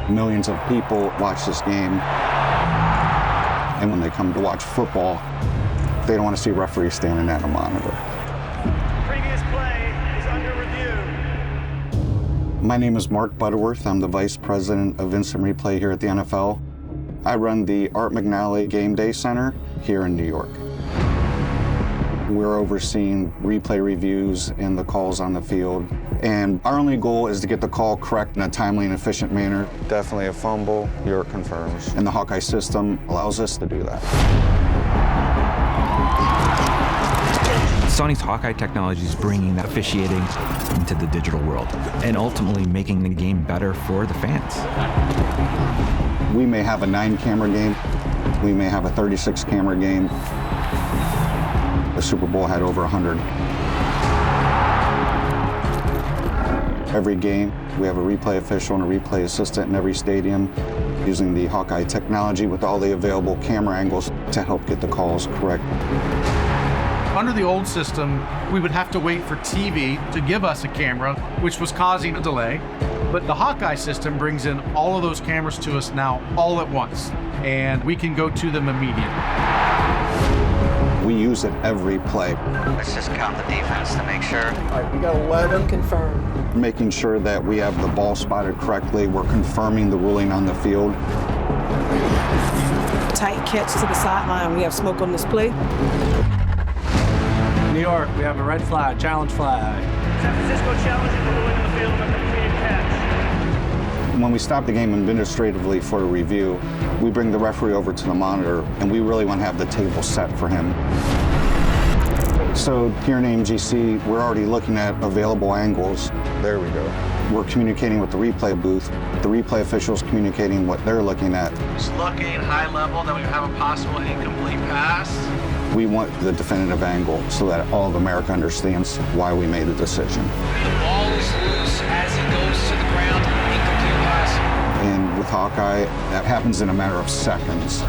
Millions of people watch this game, and when they come to watch football, they don't want to see referees standing at a monitor. Previous play is under review. My name is Mark Butterworth. I'm the Vice President of Instant Replay here at the NFL. I run the Art McNally Game Day Center here in New York. We're overseeing replay reviews and the calls on the field. And our only goal is to get the call correct in a timely and efficient manner. Definitely a fumble, you're confirmed. And the Hawkeye system allows us to do that. Sony's Hawkeye technology is bringing that officiating into the digital world and ultimately making the game better for the fans. We may have a 9-camera game. We may have a 36-camera game. The Super Bowl had over 100. Every game, we have a replay official and a replay assistant in every stadium using the Hawkeye technology with all the available camera angles to help get the calls correct. Under the old system, we would have to wait for TV to give us a camera, which was causing a delay. But the Hawkeye system brings in all of those cameras to us now all at once, and we can go to them immediately. We use it every play. Let's just count the defense to make sure. All right, we got 11 confirmed. Making sure that we have the ball spotted correctly. We're confirming the ruling on the field. Tight catch to the sideline. We have smoke on this play. New York, we have a red flag, challenge flag. San Francisco challenging the ruling on the field of a completed catch. When we stop the game administratively for a review, we bring the referee over to the monitor, and we really want to have the table set for him. So here in AMGC, we're already looking at available angles. There we go. We're communicating with the replay booth. The replay official's communicating what they're looking at. Just looking high level that we have a possible incomplete pass. We want the definitive angle so that all of America understands why we made the decision. The ball is loose as he goes to the ground. Incomplete pass. And with Hawkeye, that happens in a matter of seconds.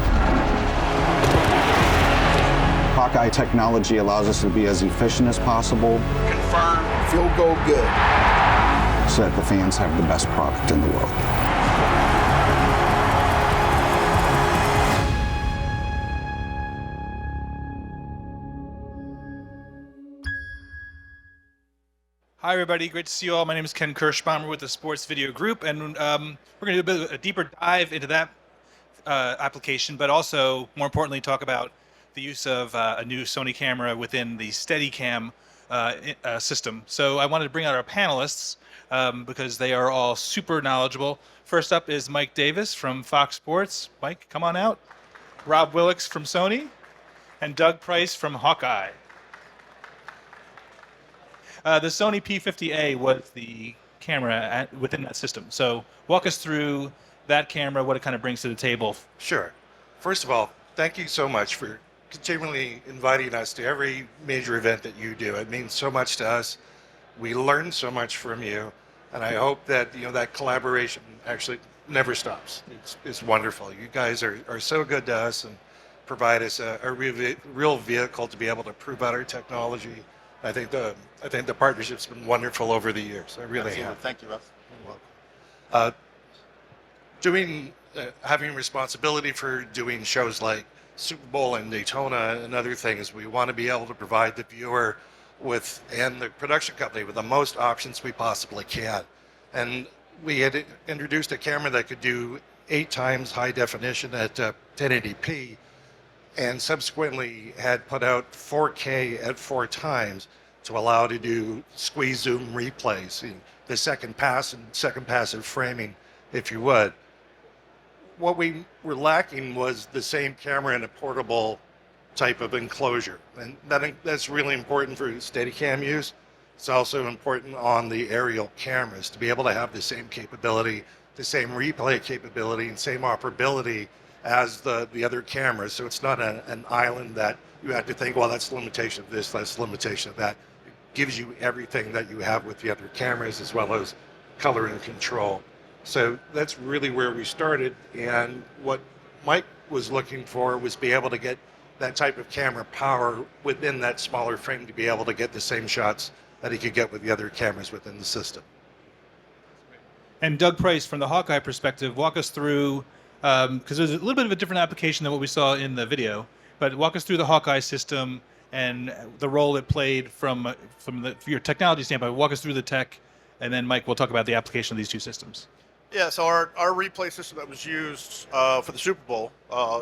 Hawkeye technology allows us to be as efficient as possible. Confirm. Field goal good. So that the fans have the best product in the world. Hi everybody, great to see you all. My name is Ken Kerschbaumer with the Sports Video Group, and we're going to do a bit of a deeper dive into that application, but also, more importantly, talk about the use of a new Sony camera within the Steadicam system. So I wanted to bring out our panelists because they are all super knowledgeable. First up is Mike Davies from Fox Sports. Mike, come on out. Rob Willix from Sony, and Doug Price from Hawkeye. The Sony P50A was the camera within that system. So walk us through that camera, what it kind of brings to the table. Sure. First of all, thank you so much for continually inviting us to every major event that you do. It means so much to us. We learn so much from you, and I hope that that collaboration actually never stops. It's wonderful. You guys are so good to us and provide us a real vehicle to be able to prove out our technology. I think the partnership's been wonderful over the years. I really have. Thank you, Russ. You're welcome. Having responsibility for doing shows like Super Bowl and Daytona and other things, we want to be able to provide the viewer and the production company with the most options we possibly can. And we had introduced a camera that could do 8 times high definition at 1080p, and subsequently had put out 4K at 4 times to allow to do squeeze zoom replays, the second pass and second passive framing, if you would. What we were lacking was the same camera in a portable type of enclosure, and that's really important for Steadicam use. It's also important on the aerial cameras to be able to have the same capability, the same replay capability, and same operability as the other cameras. So it's not an island that you have to think, well, that's the limitation of this, that's the limitation of that. It gives you everything that you have with the other cameras, as well as color and control. So that's really where we started. And what Mike was looking for was be able to get that type of camera power within that smaller frame to be able to get the same shots that he could get with the other cameras within the system. And Doug Price, from the Hawkeye perspective, walk us through, because there's a little bit of a different application than what we saw in the video, but walk us through the Hawkeye system and the role it played from your technology standpoint. Walk us through the tech, and then Mike will talk about the application of these two systems. Yeah, so our replay system that was used for the Super Bowl,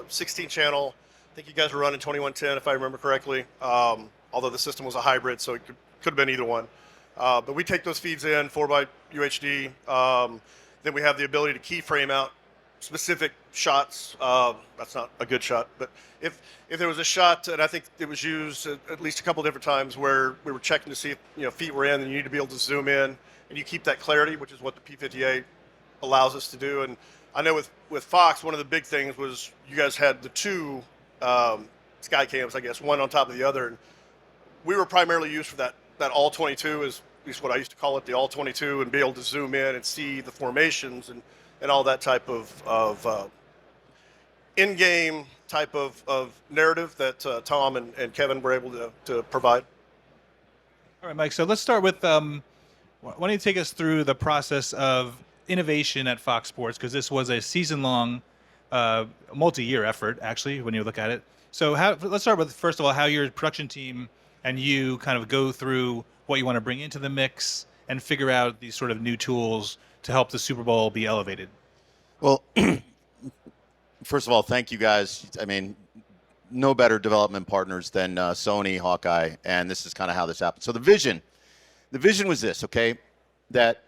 16 channel, I think you guys were running 2110 if I remember correctly, although the system was a hybrid, so it could have been either one. But we take those feeds in 4x UHD. Then we have the ability to keyframe out specific shots. That's not a good shot, but if there was a shot, and I think it was used at least a couple different times where we were checking to see if feet were in, and you need to be able to zoom in, and you keep that clarity, which is what the P58 allows us to do. And I know with Fox, one of the big things was you guys had the two sky cams, I guess, one on top of the other, and we were primarily used for that all 22 is at least what I used to call it, the all 22, and be able to zoom in and see the formations and all that type of in-game type of narrative that Tom and Kevin were able to provide. All right, Mike, so let's start with, why don't you take us through the process of innovation at Fox Sports, because this was a season-long, multi-year effort, actually, when you look at it. So let's start with, first of all, how your production team and you kind of go through what you want to bring into the mix and figure out these sort of new tools to help the Super Bowl be elevated. Well, first of all, thank you guys. I mean, no better development partners than Sony, Hawkeye, and this is kind of how this happened. So the vision was this, okay, that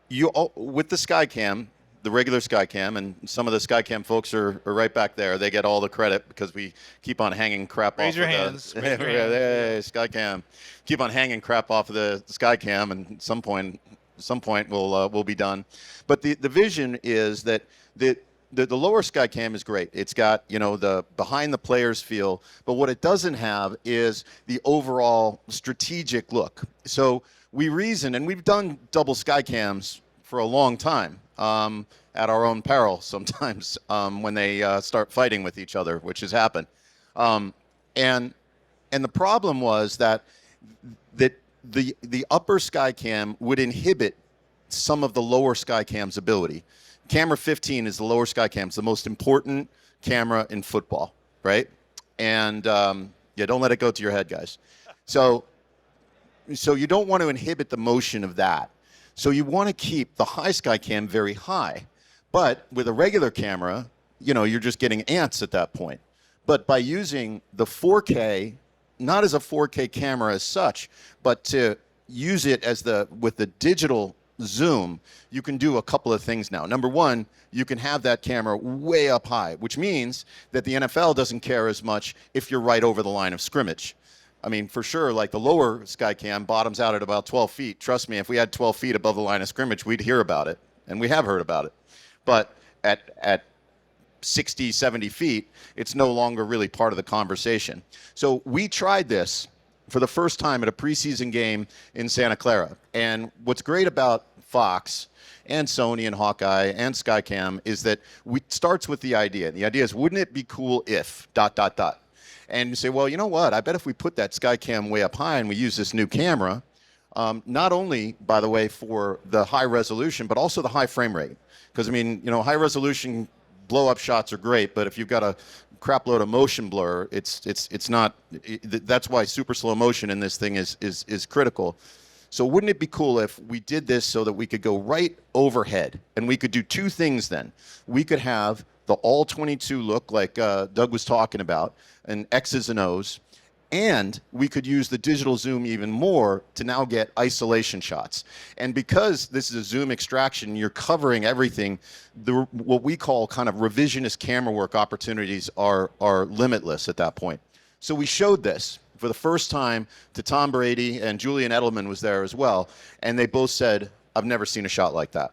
you with the Skycam, the regular Skycam, and some of the Skycam folks are right back there. They get all the credit because we keep on hanging crap off of the Skycam. Keep on hanging crap off of the Skycam, and at some point we'll be done. But the vision is that the lower Skycam is great. It's got the behind the players feel, but what it doesn't have is the overall strategic look. So we reason, and we've done double Skycams for a long time. At our own peril sometimes when they start fighting with each other, which has happened. And the problem was that the upper Skycam would inhibit some of the lower Skycam's ability. Camera 15 is the lower Skycam. It's the most important camera in football, right? And don't let it go to your head, guys. So you don't want to inhibit the motion of that. So you want to keep the high Skycam very high. But with a regular camera, you're just getting ants at that point. But by using the 4K, not as a 4K camera as such, but to use it as with the digital zoom, you can do a couple of things now. Number one, you can have that camera way up high, which means that the NFL doesn't care as much if you're right over the line of scrimmage. I mean, for sure, like the lower Skycam bottoms out at about 12 feet. Trust me, if we had 12 feet above the line of scrimmage, we'd hear about it, and we have heard about it. But at 60, 70 feet, it's no longer really part of the conversation. So we tried this for the first time at a preseason game in Santa Clara. And what's great about Fox and Sony and Hawkeye and Skycam is that it starts with the idea. And the idea is, wouldn't it be cool if ... And you say, well, you know what? I bet if we put that Skycam way up high and we use this new camera, not only, by the way, for the high resolution, but also the high frame rate. Because, I mean, high resolution blow-up shots are great, but if you've got a crap load of motion blur, it's not. That's why super slow motion in this thing is critical. So wouldn't it be cool if we did this so that we could go right overhead, and we could do two things then? We could have the all 22 look like Doug was talking about, and X's and O's, and we could use the digital zoom even more to now get isolation shots. And because this is a zoom extraction, you're covering everything, what we call kind of revisionist camera work opportunities are limitless at that point. So we showed this for the first time to Tom Brady, and Julian Edelman was there as well, and they both said, I've never seen a shot like that.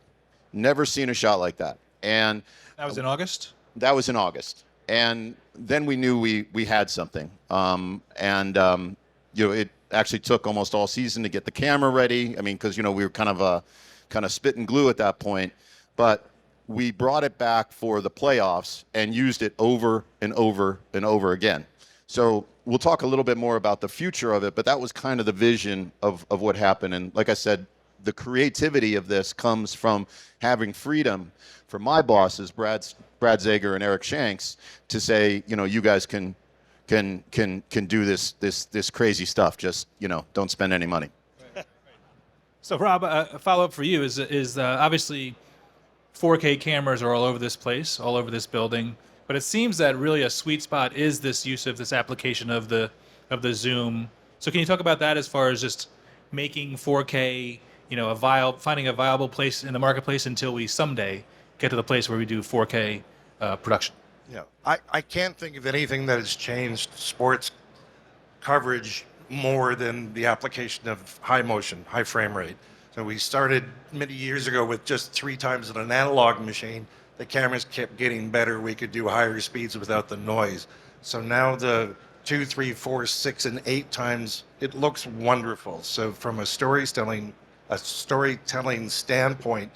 Never seen a shot like that. And that was in August? That was in August. And then we knew we had something. It actually took almost all season to get the camera ready. I mean, because, we were kind of spit and glue at that point. But we brought it back for the playoffs and used it over and over and over again. So we'll talk a little bit more about the future of it, but that was kind of the vision of what happened. And like I said, the creativity of this comes from having freedom for my bosses, Brad Zager and Eric Shanks, to say, you guys can do this crazy stuff. Just, don't spend any money. So Rob, a follow-up for you is obviously 4K cameras are all over this place, all over this building, but it seems that really a sweet spot is this use of this application of the zoom. So can you talk about that as far as just making 4K, finding a viable place in the marketplace until we someday get to the place where we do 4K production? Yeah, I can't think of anything that has changed sports coverage more than the application of high motion, high frame rate. So we started many years ago with just 3 times in an analog machine. The cameras kept getting better. We could do higher speeds without the noise. So now the 2, 3, 4, 6, and 8 times, it looks wonderful. So from a storytelling standpoint,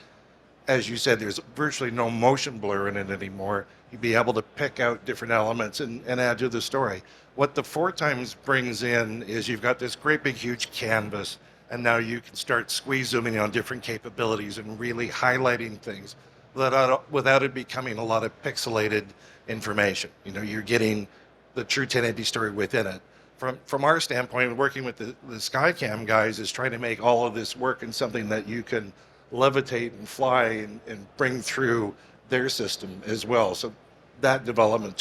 as you said, there's virtually no motion blur in it anymore. You'd be able to pick out different elements and add to the story. What the 4 times brings in is you've got this great big huge canvas, and now you can start squeeze zooming on different capabilities and really highlighting things without it becoming a lot of pixelated information. You're getting the true 1080 story within it. From our standpoint, working with the Skycam guys is trying to make all of this work in something that you can levitate and fly and bring through their system as well. So that development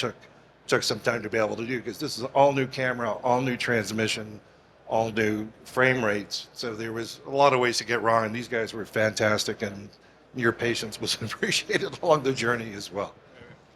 took some time to be able to do, because this is an all new camera, all new transmission, all new frame rates. So there was a lot of ways to get wrong, and these guys were fantastic, and your patience was appreciated along the journey as well.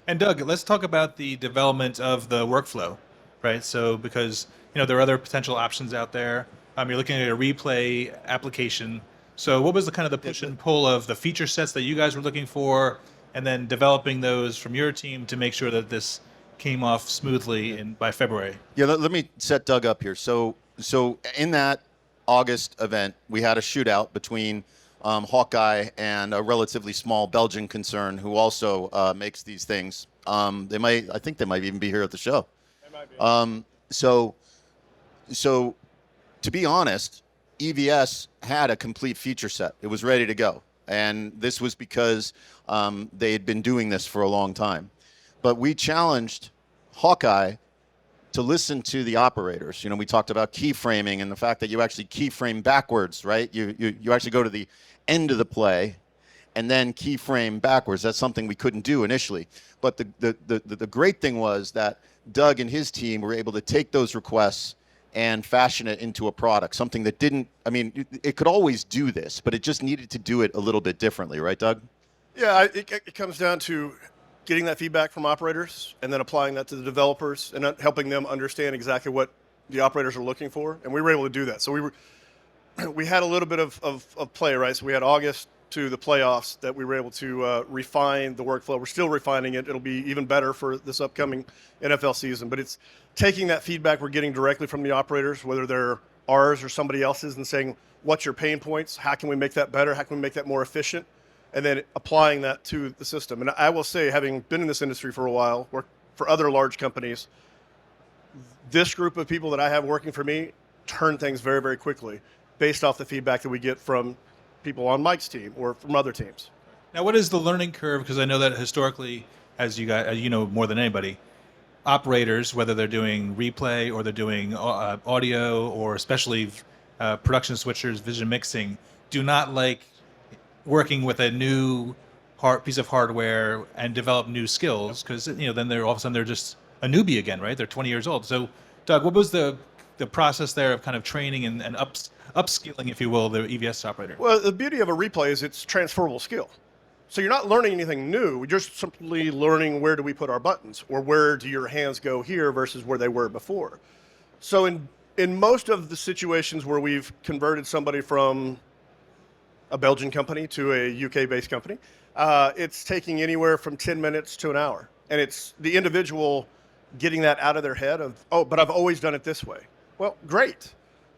And Doug, let's talk about the development of the workflow, right? So because there are other potential options out there. You're looking at a replay application. So what was the kind of the push and pull of the feature sets that you guys were looking for, and then developing those from your team to make sure that this came off smoothly by February? Yeah, let me set Doug up here. So in that August event, we had a shootout between Hawkeye and a relatively small Belgian concern who also makes these things. I think they might even be here at the show. They might be. So to be honest, EVS had a complete feature set. It was ready to go. And this was because they had been doing this for a long time. But we challenged Hawkeye to listen to the operators. We talked about keyframing and the fact that you actually keyframe backwards, right? You actually go to the end of the play and then keyframe backwards. That's something we couldn't do initially. But the great thing was that Doug and his team were able to take those requests and fashion it into a product, something that it could always do this, but it just needed to do it a little bit differently, right, Doug? Yeah, it comes down to getting that feedback from operators and then applying that to the developers and helping them understand exactly what the operators are looking for. And we were able to do that. So we had a little bit of play, right? So we had August to the playoffs that we were able to refine the workflow. We're still refining it. It'll be even better for this upcoming NFL season. But it's taking that feedback we're getting directly from the operators, whether they're ours or somebody else's, and saying, what's your pain points? How can we make that better? How can we make that more efficient? And then applying that to the system. And I will say, having been in this industry for a while, worked for other large companies, this group of people that I have working for me turn things very, very quickly based off the feedback that we get from people on Mike's team or from other teams. Now, what is the learning curve? Because I know that historically, as you guys, more than anybody, operators, whether they're doing replay or they're doing audio or especially production switchers, vision mixing, do not like working with a new piece of hardware and develop new skills, because then they're all of a sudden they're just a newbie again, right? They're 20 years old. So, Doug, what was the process there of kind of training and upskilling, if you will, the EVS operator? Well, the beauty of a replay is it's transferable skill. So you're not learning anything new. We're just simply learning where do we put our buttons, or where do your hands go here versus where they were before. So in most of the situations where we've converted somebody from a Belgian company to a UK-based company, it's taking anywhere from 10 minutes to an hour. And it's the individual getting that out of their head of, oh, but I've always done it this way. Well, great.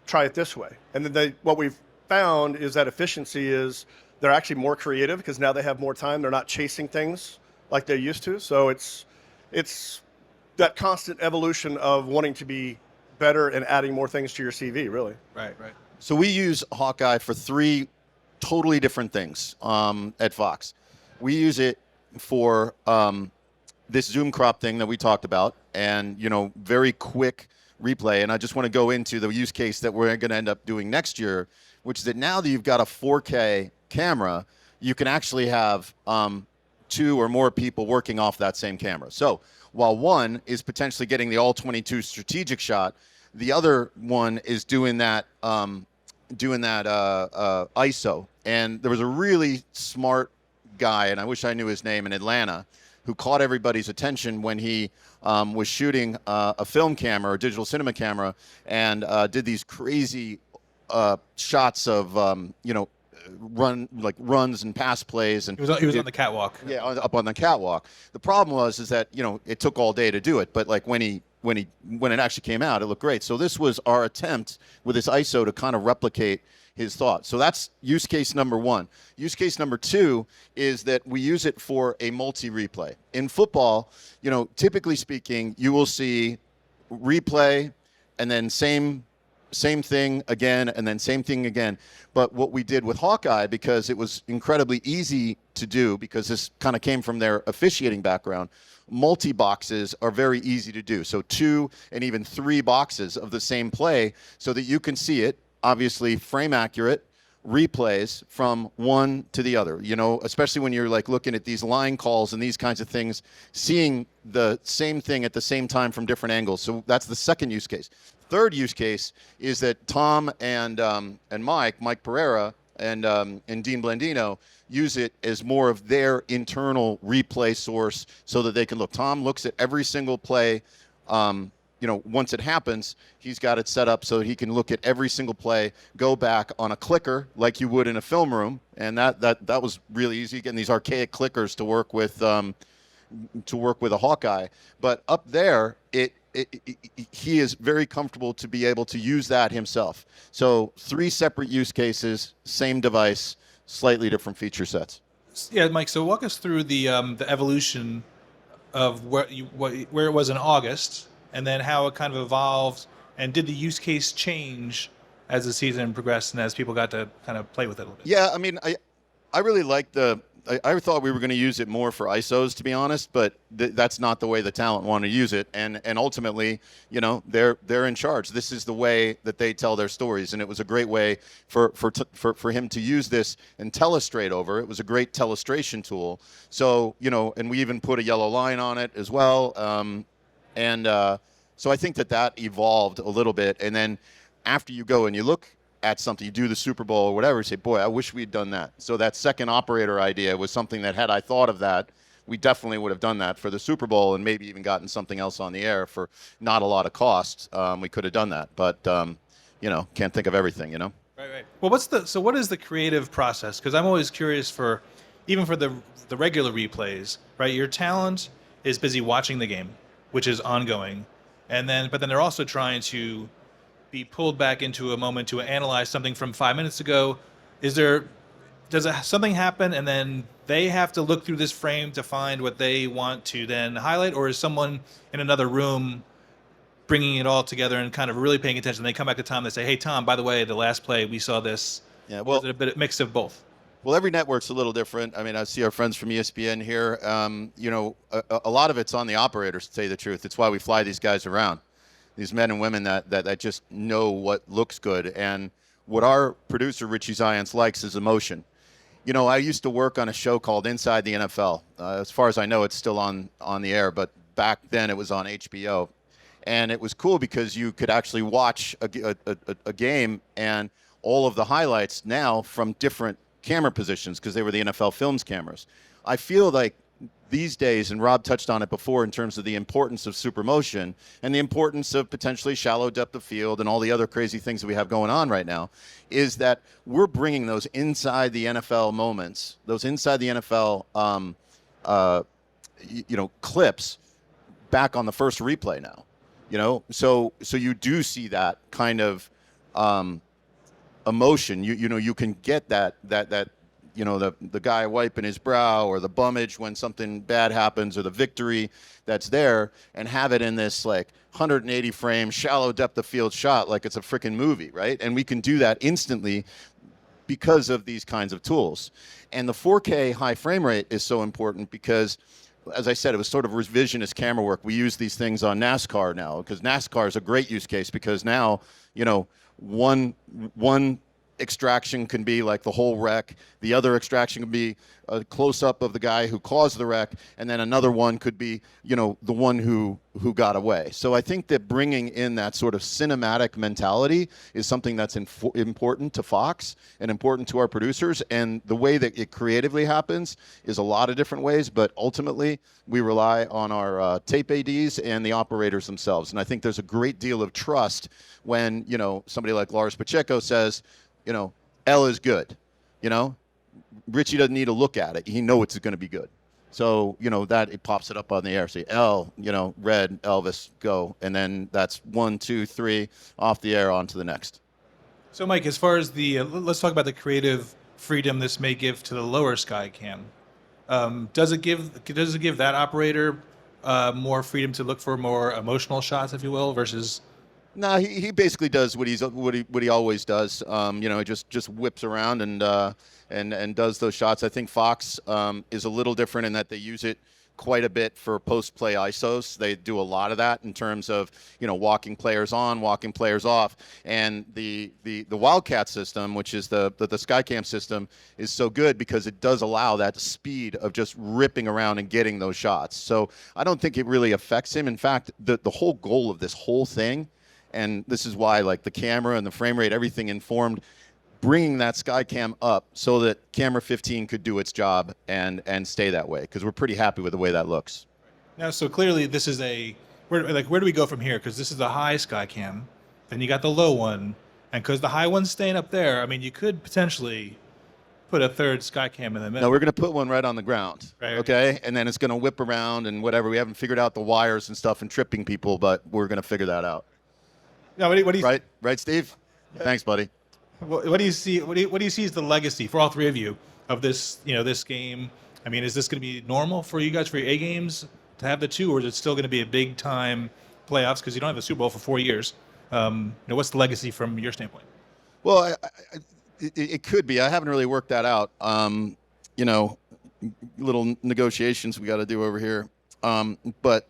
Try it this way. And then what we've found is that efficiency is they're actually more creative because now they have more time. They're not chasing things like they used to. So it's that constant evolution of wanting to be better and adding more things to your CV, really. Right. So we use Hawkeye for three totally different things at Fox. We use it for this zoom crop thing that we talked about, and very quick replay. And I just want to go into the use case that we're going to end up doing next year, which is that now that you've got a 4K camera, you can actually have 2 or more people working off that same camera. So while one is potentially getting the all 22 strategic shot, the other one is doing that ISO. And there was a really smart guy, and I wish I knew his name, in Atlanta, who caught everybody's attention when he was shooting a film camera or digital cinema camera, and did these crazy shots of runs and pass plays, and he was on the catwalk. Yeah, up on the catwalk. The problem was that it took all day to do it, but like when it actually came out, it looked great. So this was our attempt with this ISO to kind of replicate his thought. So that's use case number 1. Use case number 2 is that we use it for a multi-replay. In football, typically speaking, you will see replay and then same thing again and then same thing again. But what we did with Hawkeye, because it was incredibly easy to do, because this kind of came from their officiating background, multi-boxes are very easy to do. So 2 and even 3 boxes of the same play so that you can see it, obviously frame accurate replays from one to the other, especially when you're like looking at these line calls and these kinds of things, seeing the same thing at the same time from different angles. So that's the second use case. Third use case is that Tom and Mike Pereira and Dean Blandino use it as more of their internal replay source so that they can look. Tom looks at every single play. Once it happens, he's got it set up so that he can look at every single play, go back on a clicker like you would in a film room, and that was really easy, getting these archaic clickers to work with a Hawkeye. But up there, he is very comfortable to be able to use that himself. So 3 separate use cases, same device, slightly different feature sets. Yeah, Mike. So walk us through the evolution of where it was in August, and then how it kind of evolved, and did the use case change as the season progressed and as people got to kind of play with it a little bit? Yeah, I mean, I really like I thought we were going to use it more for ISOs, to be honest, but that's not the way the talent want to use it. And ultimately, they're in charge. This is the way that they tell their stories, and it was a great way for him to use this and telestrate over. It was a great telestration tool. So and we even put a yellow line on it as well. So I think that evolved a little bit. And then after you go and you look at something, you do the Super Bowl or whatever, you say, boy, I wish we'd done that. So that second operator idea was something that, had I thought of that, we definitely would have done that for the Super Bowl, and maybe even gotten something else on the air for not a lot of cost. We could have done that, but can't think of everything, Right. Well, what is the creative process? Because I'm always curious even for the regular replays, right? Your talent is busy watching the game, which is ongoing, but then they're also trying to be pulled back into a moment to analyze something from 5 minutes ago. Does something happen and then they have to look through this frame to find what they want to then highlight, or is someone in another room bringing it all together and kind of really paying attention? They come back to Tom, they say, hey Tom, by the way, the last play we saw this. Yeah, well, is it a mix of both? Well, every network's a little different. I mean, I see our friends from ESPN here. A lot of it's on the operators, to tell you the truth. It's why we fly these guys around, these men and women that just know what looks good. And what our producer, Richie Zients, likes is emotion. I used to work on a show called Inside the NFL. As far as I know, it's still on the air, but back then it was on HBO. And it was cool because you could actually watch a game and all of the highlights now from different camera positions, because they were the NFL Films cameras. I feel like these days, and Rob touched on it before in terms of the importance of supermotion and the importance of potentially shallow depth of field and all the other crazy things that we have going on right now, is that we're bringing those inside the NFL moments, those inside the NFL clips back on the first replay now. So you do see that kind of emotion. You can get that the guy wiping his brow, or the bummage when something bad happens, or the victory that's there, and have it in this like 180 frame shallow depth of field shot like it's a freaking movie, right? And we can do that instantly because of these kinds of tools. And the 4K high frame rate is so important because, as I said, it was sort of revisionist camera work. We use these things on NASCAR now because NASCAR is a great use case because now, you know, one extraction can be like the whole wreck. The other extraction can be a close-up of the guy who caused the wreck, and then another one could be, you know, the one who got away. So I think that bringing in that sort of cinematic mentality is something that's important to Fox and important to our producers. And the way that it creatively happens is a lot of different ways, but ultimately we rely on our tape ADs and the operators themselves. And I think there's a great deal of trust when, you know, somebody like Lars Pacheco says, you know, L is good. You know, Richie doesn't need to look at it. He knows it's going to be good. So, you know, that it pops it up on the air. Say L, you know, red, Elvis, go. And then that's 1, 2, 3, off the air, on to the next. So, Mike, as far as the, let's talk about the creative freedom this may give to the lower Skycam. Does it give that operator more freedom to look for more emotional shots, if you will, versus? No, he basically does what he always does. You know, he just whips around and does those shots. I think Fox is a little different in that they use it quite a bit for post-play ISOs. They do a lot of that in terms of, you know, walking players on, walking players off. And the Wildcat system, which is the Skycam system, is so good because it does allow that speed of just ripping around and getting those shots. So I don't think it really affects him. In fact, the whole goal of this whole thing, and this is why, like, the camera and the frame rate, everything informed bringing that Skycam up so that camera 15 could do its job and stay that way, because we're pretty happy with the way that looks. Now, so clearly this is where do we go from here? Because this is the high Skycam, then you got the low one, and because the high one's staying up there, I mean, you could potentially put a third Skycam in the middle. No, we're going to put one right on the ground, right, okay? And then it's going to whip around and whatever. We haven't figured out the wires and stuff and tripping people, but we're going to figure that out. No, what do you right, Steve? Yeah. Thanks, buddy. What do you see? What do you see as the legacy for all three of you of this? You know, this game. I mean, is this going to be normal for you guys for your A games to have the two, or is it still going to be a big time playoffs because you don't have a Super Bowl for 4 years? You know, what's the legacy from your standpoint? Well, it could be. I haven't really worked that out. You know, little negotiations we got to do over here, but.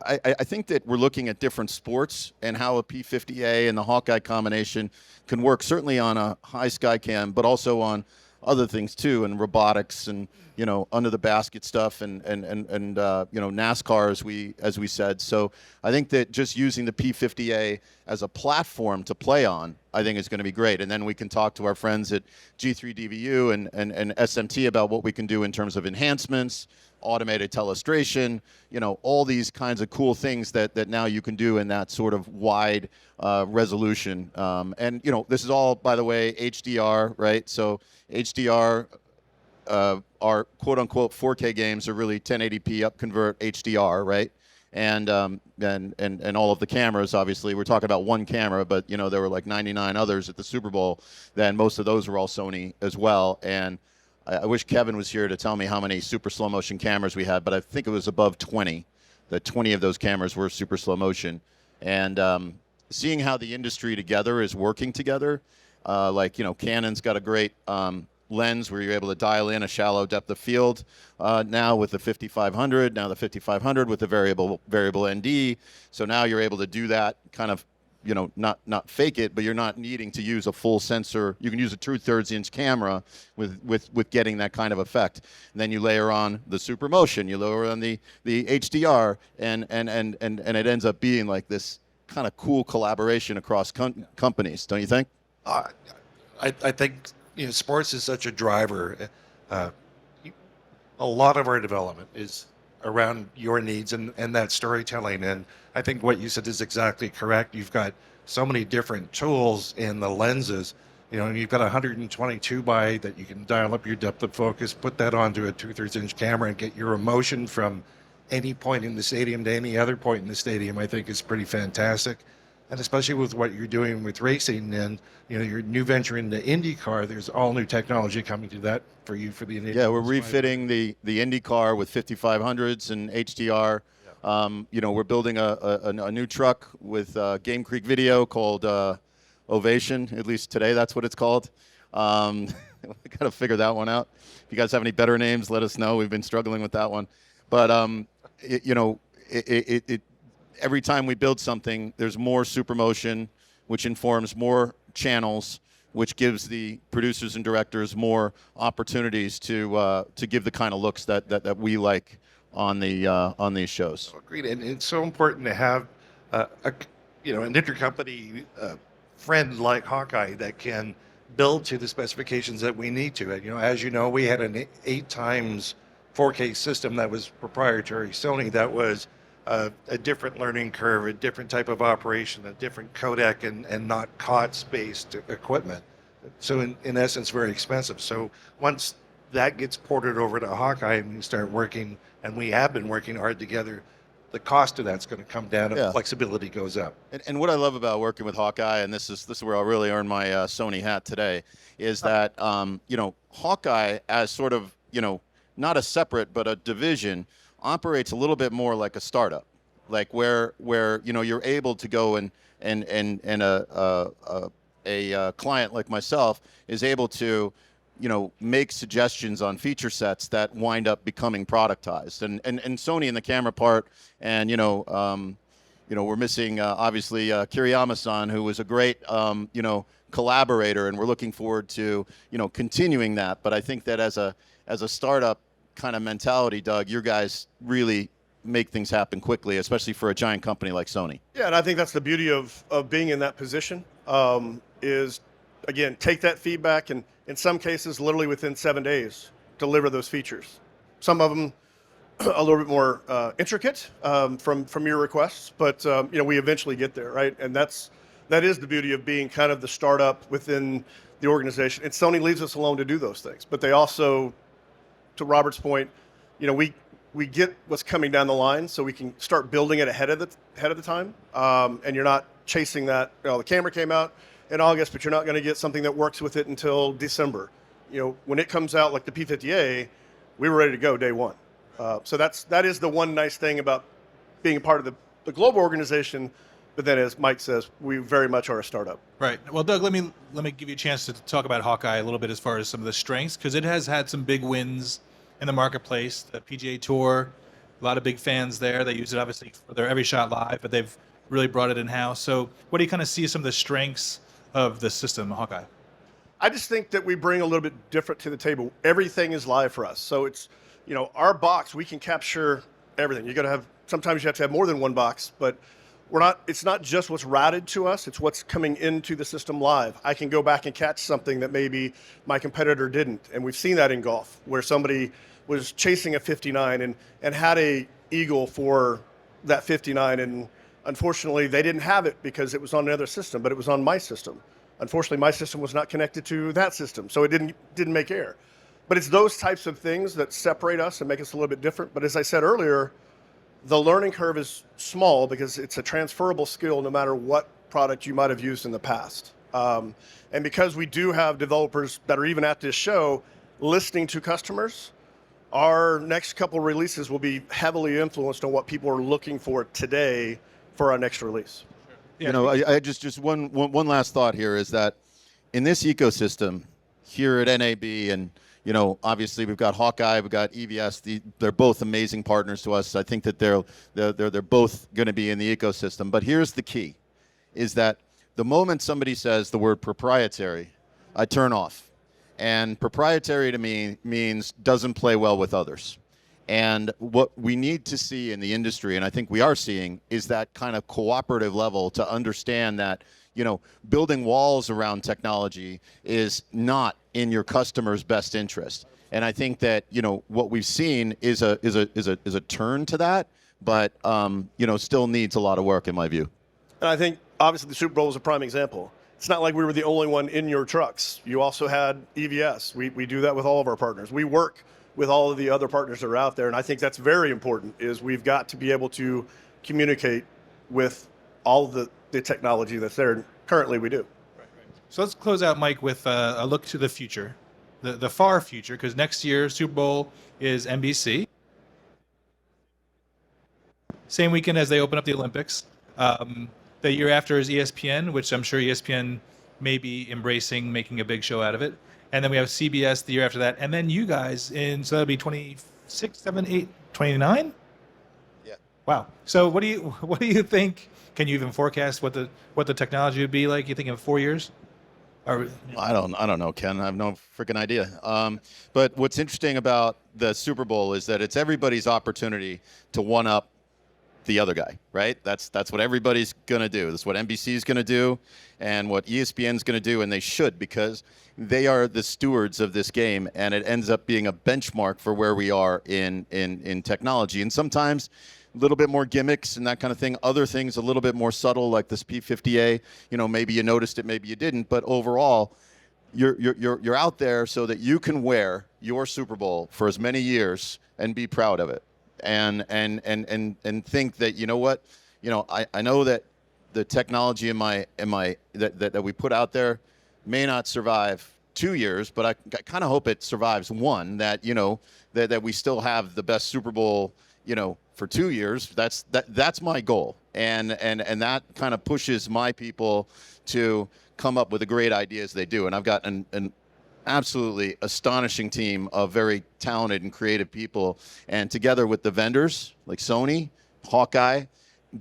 I think that we're looking at different sports and how a P50A and the Hawkeye combination can work, certainly on a high Skycam, but also on other things too, and robotics and, you know, under the basket stuff and you know, NASCAR as we said. So I think that just using the P50A as a platform to play on, I think is going to be great. And then we can talk to our friends at G3DVU and SMT about what we can do in terms of enhancements, automated telestration, you know, all these kinds of cool things that now you can do in that sort of wide resolution. And, you know, this is all, by the way, HDR, right? So HDR, our quote-unquote 4K games are really 1080p upconvert HDR, right? And all of the cameras, obviously, we're talking about one camera, but, you know, there were like 99 others at the Super Bowl. Then most of those were all Sony as well. And I wish Kevin was here to tell me how many super slow motion cameras we had, but I think it was above 20. That 20 of those cameras were super slow motion. And seeing how the industry together is working together, like, you know, Canon's got a great lens where you're able to dial in a shallow depth of field now with the 5500, now the 5500 with the variable ND. So now you're able to do that kind of, you know, not fake it, but you're not needing to use a full sensor. You can use a 2/3 inch camera with getting that kind of effect. And then you layer on the super motion, you layer on the HDR, and it ends up being like this kind of cool collaboration across companies, don't you think? I think, you know, sports is such a driver. A lot of our development is around your needs and that storytelling. And I think what you said is exactly correct. You've got so many different tools in the lenses. You know, you've got a 122 by that you can dial up your depth of focus, put that onto a 2/3 inch camera and get your emotion from any point in the stadium to any other point in the stadium. I think is pretty fantastic. And especially with what you're doing with racing and, you know, your new venture into IndyCar, there's all new technology coming to that for you for the Indy. Yeah, we're refitting the IndyCar with 5500s and HDR. You know, we're building a new truck with Game Creek Video called Ovation. At least today, that's what it's called. We got to figure that one out. If you guys have any better names, let us know. We've been struggling with that one. But, every time we build something, there's more super motion, which informs more channels, which gives the producers and directors more opportunities to give the kind of looks that we like on these shows. Agreed, and it's so important to have an intercompany friend like Hawkeye that can build to the specifications that we need to. And, as you know, we had an 8 times 4K system that was proprietary Sony that was a different learning curve, a different type of operation, a different codec, and not COTS-based equipment. So in essence, very expensive. So once that gets ported over to Hawkeye and we start working, and we have been working hard together, the cost of that's going to come down and flexibility goes up. And what I love about working with Hawkeye, and this is where I'll really earn my Sony hat today, is that Hawkeye, as sort of not a separate but a division, operates a little bit more like a startup, like where you're able to go and a client like myself is able to make suggestions on feature sets that wind up becoming productized. And Sony in the camera part, and we're missing obviously Kiriyama-san, who was a great collaborator, and we're looking forward to continuing that. But I think that as a startup kind of mentality, Doug, your guys really make things happen quickly, especially for a giant company like Sony. Yeah, and I think that's the beauty of being in that position, is, again, take that feedback and, in some cases, literally within 7 days, deliver those features. Some of them a little bit more intricate from your requests, but we eventually get there, right? And that is the beauty of being kind of the startup within the organization. And Sony leaves us alone to do those things, but they also, to Robert's point, we get what's coming down the line, so we can start building it ahead of the time, and you're not chasing that. The camera came out in August, but you're not going to get something that works with it until December. When it comes out, like the P50A, we were ready to go day one. So that is the one nice thing about being a part of the global organization. But then, as Mike says, we very much are a startup. Right. Well, Doug, let me give you a chance to talk about Hawkeye a little bit as far as some of the strengths, because it has had some big wins in the marketplace. The PGA Tour, a lot of big fans there. They use it obviously for their Every Shot Live, but they've really brought it in house. So, what do you kind of see some of the strengths of the system, Hawkeye? I just think that we bring a little bit different to the table. Everything is live for us, so it's our box. We can capture everything. Sometimes you have to have more than one box, but it's not just what's routed to us, it's what's coming into the system live. I can go back and catch something that maybe my competitor didn't. And we've seen that in golf, where somebody was chasing a 59 and had a eagle for that 59. And unfortunately, they didn't have it because it was on another system, but it was on my system. Unfortunately, my system was not connected to that system, so it didn't make air. But it's those types of things that separate us and make us a little bit different. But as I said earlier, the learning curve is small because it's a transferable skill no matter what product you might have used in the past. And because we do have developers that are even at this show listening to customers, our next couple releases will be heavily influenced on what people are looking for today for our next release. I just one last thought here is that in this ecosystem here at NAB, and obviously we've got Hawkeye, we've got EVS. They're both amazing partners to us. I think that they're both going to be in the ecosystem. But here's the key: is that the moment somebody says the word proprietary, I turn off. And proprietary to me means doesn't play well with others. And what we need to see in the industry, and I think we are seeing, is that kind of cooperative level to understand that, building walls around technology is not in your customer's best interest. And I think that, what we've seen is a turn to that, but, still needs a lot of work in my view. And I think, obviously, the Super Bowl is a prime example. It's not like we were the only one in your trucks. You also had EVS. We do that with all of our partners. We work with all of the other partners that are out there, and I think that's very important, is we've got to be able to communicate with all of the technology that's there, and currently we do. Right. So let's close out, Mike, with a look to the future, the far future, because next year Super Bowl is NBC. Same weekend as they open up the Olympics. The year after is ESPN, which I'm sure ESPN maybe embracing making a big show out of it. And then we have CBS the year after that. And then you guys so that'll be 26, 7, 8, 29? Yeah. Wow. So what do you think? Can you even forecast what the technology would be like? You think in 4 years? Or, I don't know, Ken. I have no freaking idea. But what's interesting about the Super Bowl is that it's everybody's opportunity to one up the other guy, right? That's what everybody's going to do. That's what NBC is going to do and what ESPN's going to do, and they should, because they are the stewards of this game, and it ends up being a benchmark for where we are in technology. And sometimes a little bit more gimmicks and that kind of thing. Other things a little bit more subtle, like this P50A. You know, maybe you noticed it, maybe you didn't. But overall, you're out there so that you can wear your Super Bowl for as many years and be proud of it. And think that, you know what, I know that the technology that we put out there may not survive 2 years, but I kind of hope it survives one. That that we still have the best Super Bowl, for 2 years. That's my goal, and that kind of pushes my people to come up with the great ideas they do. And I've got an absolutely astonishing team of very talented and creative people, and together with the vendors like Sony, Hawkeye,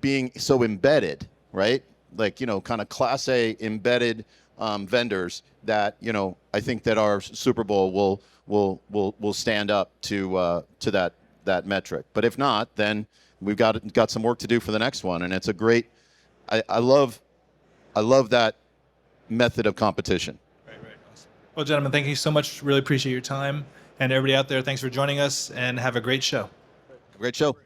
being so embedded, right? Like, kind of Class A embedded vendors that, I think that our Super Bowl will stand up to that metric. But if not, then we've got some work to do for the next one. And it's a great, I love that method of competition. Well, gentlemen, thank you so much. Really appreciate your time. And everybody out there, thanks for joining us, and have a great show. Great show.